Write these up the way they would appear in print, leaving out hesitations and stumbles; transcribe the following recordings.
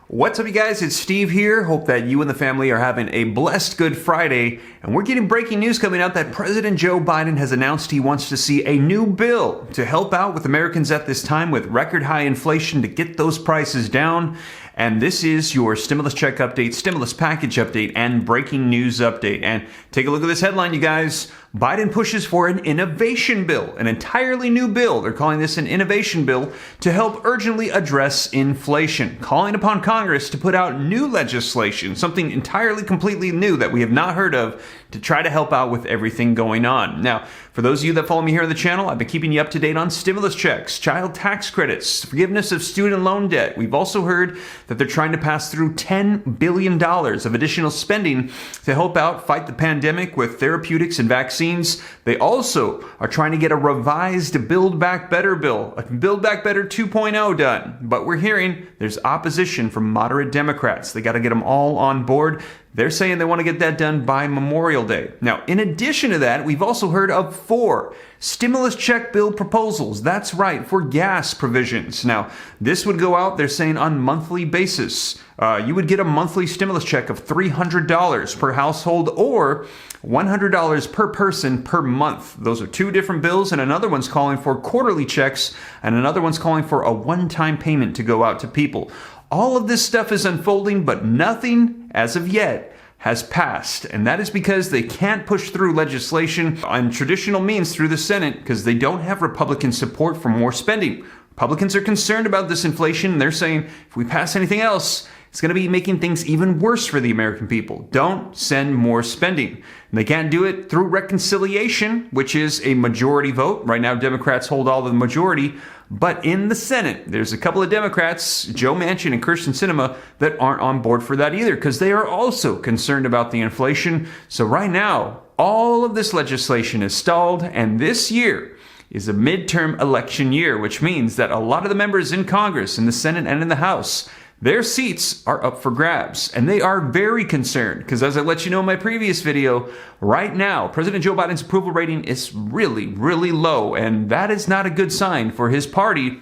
What's up, you guys? It's Steve here. Hope that you and the family are having a blessed Good Friday. And we're getting breaking news coming out that President Joe Biden has announced he wants to see a new bill to help out with Americans at this time with record high inflation to get those prices down. And this is your stimulus check update, stimulus package update, and breaking news update. And take a look at this headline, you guys. Biden pushes for an innovation bill, an entirely new bill. They're calling this an innovation bill to help urgently address inflation, calling upon Congress to put out new legislation, something entirely completely new that we have not heard of, to try to help out with everything going on. Now, for those of you that follow me here on the channel, I've been keeping you up to date on stimulus checks, child tax credits, forgiveness of student loan debt. We've also heard that they're trying to pass through $10 billion of additional spending to help out fight the pandemic with therapeutics and vaccines. They also are trying to get a revised Build Back Better bill, a Build Back Better 2.0 done. But we're hearing there's opposition from moderate Democrats. They got to get them all on board. They're saying they want to get that done by Memorial Day. Now, in addition to that, we've also heard of 4 stimulus check bill proposals. That's right, for gas provisions. Now, this would go out, they're saying, on monthly basis. You would get a monthly stimulus check of $300 per household or $100 per person per month. Those are 2 different bills, and another one's calling for quarterly checks, and another one's calling for a one-time payment to go out to people. All of this stuff is unfolding, but nothing, as of yet, has passed. And that is because they can't push through legislation on traditional means through the Senate because they don't have Republican support for more spending. Republicans are concerned about this inflation, and they're saying if we pass anything else, it's going to be making things even worse for the American people. Don't send more spending. And they can't do it through reconciliation, which is a majority vote. Right now, Democrats hold all of the majority. But in the Senate, there's a couple of Democrats, Joe Manchin and Kyrsten Sinema, that aren't on board for that either because they are also concerned about the inflation. So right now, all of this legislation is stalled, and this year is a midterm election year, which means that a lot of the members in Congress, in the Senate and in the House, their seats are up for grabs, and they are very concerned because, as I let you know in my previous video, right now, President Joe Biden's approval rating is really, really low, and that is not a good sign for his party.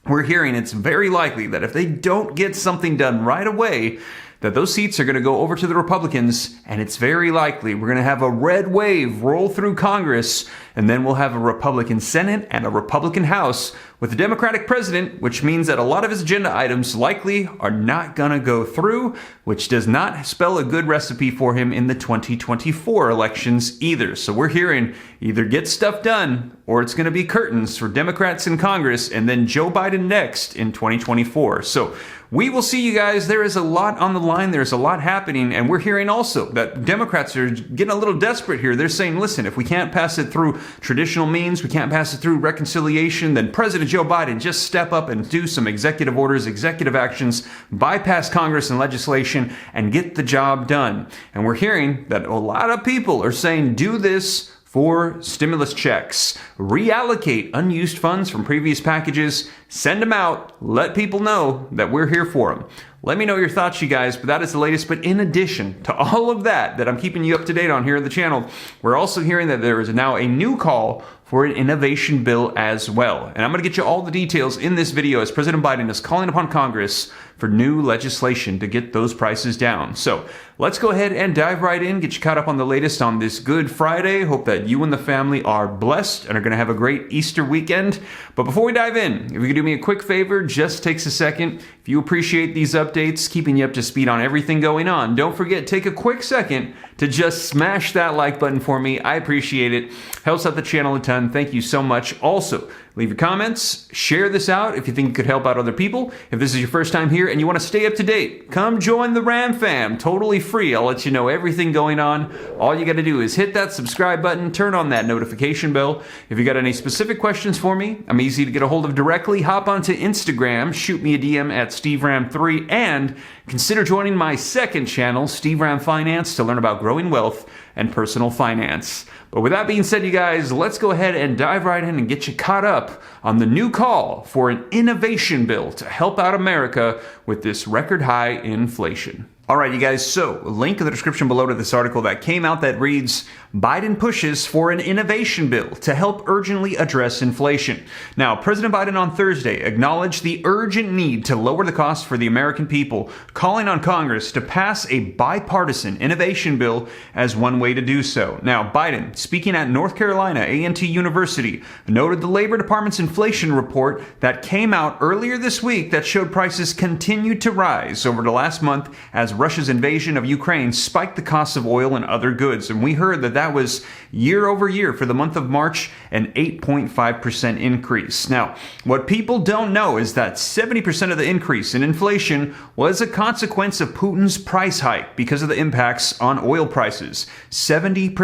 We're hearing it's very likely that if they don't get something done right away, that those seats are going to go over to the Republicans, and it's very likely we're going to have a red wave roll through Congress, and then we'll have a Republican Senate and a Republican House with a Democratic president, which means that a lot of his agenda items likely are not going to go through, which does not spell a good recipe for him in the 2024 elections either. So we're hearing either get stuff done or it's going to be curtains for Democrats in Congress and then Joe Biden next in 2024. So we will see, you guys. There is a lot on the line. There's a lot happening. And we're hearing also that Democrats are getting a little desperate here. They're saying, listen, if we can't pass it through traditional means, we can't pass it through reconciliation, then President Joe Biden just step up and do some executive orders, executive actions, bypass Congress and legislation, and get the job done. And we're hearing that a lot of people are saying, do this for stimulus checks. Reallocate unused funds from previous packages, send them out, let people know that we're here for them. Let me know your thoughts, you guys, but that is the latest. But in addition to all of that I'm keeping you up to date on here on the channel, we're also hearing that there is now a new call for an innovation bill as well. And I'm going to get you all the details in this video as President Biden is calling upon Congress for new legislation to get those prices down. So let's go ahead and dive right in, get you caught up on the latest on this Good Friday. Hope that you and the family are blessed and are going to have a great Easter weekend. But before we dive in, if you could do me a quick favor, just takes a second. If you appreciate these updates, keeping you up to speed on everything going on, don't forget, take a quick second to just smash that like button for me. I appreciate it. Helps out the channel a ton. Thank you so much. Also, leave your comments, share this out if you think it could help out other people. If this is your first time here and you want to stay up to date, come join the Ram Fam. Totally free. I'll let you know everything going on. All you got to do is hit that subscribe button, turn on that notification bell. If you got any specific questions for me, I'm easy to get a hold of directly. Hop onto Instagram, shoot me a DM at SteveRam3, and consider joining my second channel, Steve Ram Finance, to learn about growing wealth and personal finance. But with that being said, you guys, let's go ahead and dive right in and get you caught up on the new call for an innovation bill to help out America with this record high inflation. All right, you guys, so link in the description below to this article that came out that reads, Biden pushes for an innovation bill to help urgently address inflation. Now, President Biden on Thursday acknowledged the urgent need to lower the cost for the American people, calling on Congress to pass a bipartisan innovation bill as one way to do so. Now, Biden, speaking at North Carolina A&T University, noted the Labor Department's inflation report that came out earlier this week that showed prices continued to rise over the last month as Russia's invasion of Ukraine spiked the costs of oil and other goods. And we heard that was year over year for the month of March, an 8.5% increase. Now, what people don't know is that 70% of the increase in inflation was a consequence of Putin's price hike because of the impacts on oil prices. 70%,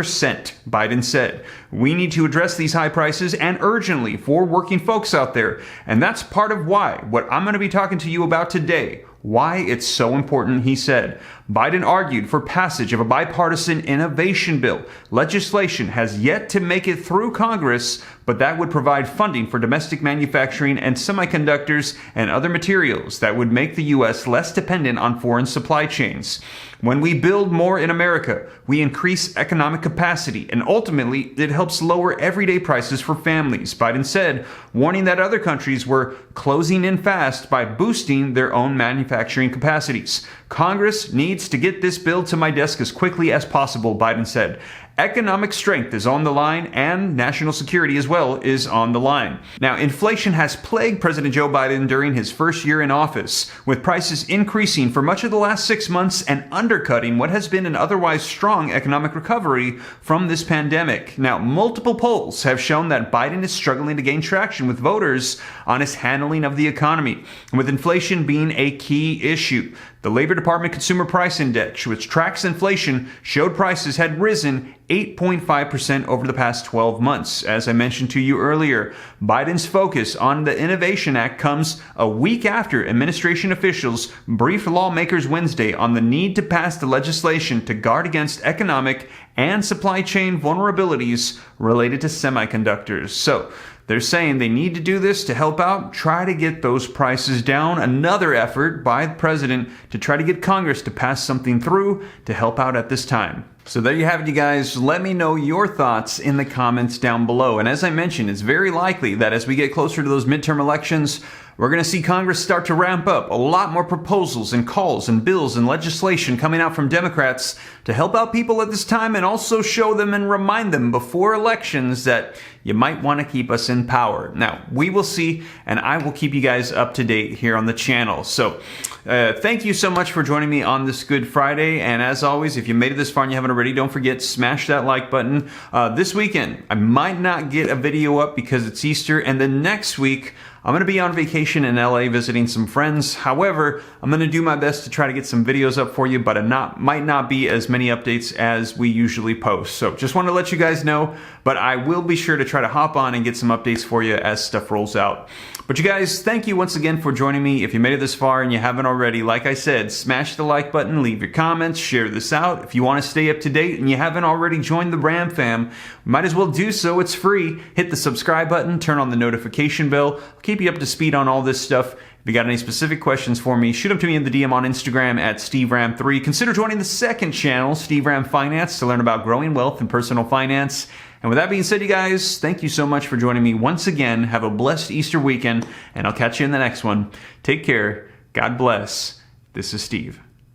Biden said. We need to address these high prices and urgently for working folks out there. And that's part of why what I'm going to be talking to you about today, why it's so important, he said. Biden argued for passage of a bipartisan innovation bill. Legislation has yet to make it through Congress, but that would provide funding for domestic manufacturing and semiconductors and other materials that would make the U.S. less dependent on foreign supply chains. When we build more in America, we increase economic capacity, and ultimately, it helps lower everyday prices for families, Biden said, warning that other countries were closing in fast by boosting their own manufacturing capacities. Congress needs to get this bill to my desk as quickly as possible, Biden said. Economic strength is on the line, and national security as well is on the line. Now, inflation has plagued President Joe Biden during his first year in office, with prices increasing for much of the last 6 months and undercutting what has been an otherwise strong economic recovery from this pandemic. Now, multiple polls have shown that Biden is struggling to gain traction with voters on his handling of the economy, with inflation being a key issue. The Labor Department Consumer Price Index, which tracks inflation, showed prices had risen 8.5% over the past 12 months. As I mentioned to you earlier, Biden's focus on the Innovation Act comes a week after administration officials briefed lawmakers Wednesday on the need to pass the legislation to guard against economic and supply chain vulnerabilities related to semiconductors. So, they're saying they need to do this to help out, try to get those prices down. Another effort by the president to try to get Congress to pass something through to help out at this time. So there you have it, you guys. Let me know your thoughts in the comments down below. And as I mentioned, it's very likely that as we get closer to those midterm elections, we're going to see Congress start to ramp up. A lot more proposals and calls and bills and legislation coming out from Democrats to help out people at this time and also show them and remind them before elections that you might want to keep us in power. Now, we will see, and I will keep you guys up to date here on the channel. So, thank you so much for joining me on this Good Friday. And as always, if you made it this far and you haven't already, don't forget, smash that like button. This weekend, I might not get a video up because it's Easter, and then next week, I'm going to be on vacation in LA visiting some friends. However, I'm going to do my best to try to get some videos up for you, but might not be as many updates as we usually post. So just want to let you guys know, but I will be sure to try to hop on and get some updates for you as stuff rolls out. But you guys, thank you once again for joining me. If you made it this far and you haven't already, like I said, smash the like button, leave your comments, share this out. If you want to stay up to date and you haven't already joined the Ram fam, might as well do so. It's free. Hit the subscribe button, turn on the notification bell. I'll keep you up to speed on all this stuff. If you got any specific questions for me, shoot them to me in the DM on Instagram at SteveRam3. Consider joining the second channel, Steve Ram Finance, to learn about growing wealth and personal finance. And with that being said, you guys, thank you so much for joining me once again. Have a blessed Easter weekend, and I'll catch you in the next one. Take care. God bless. This is Steve.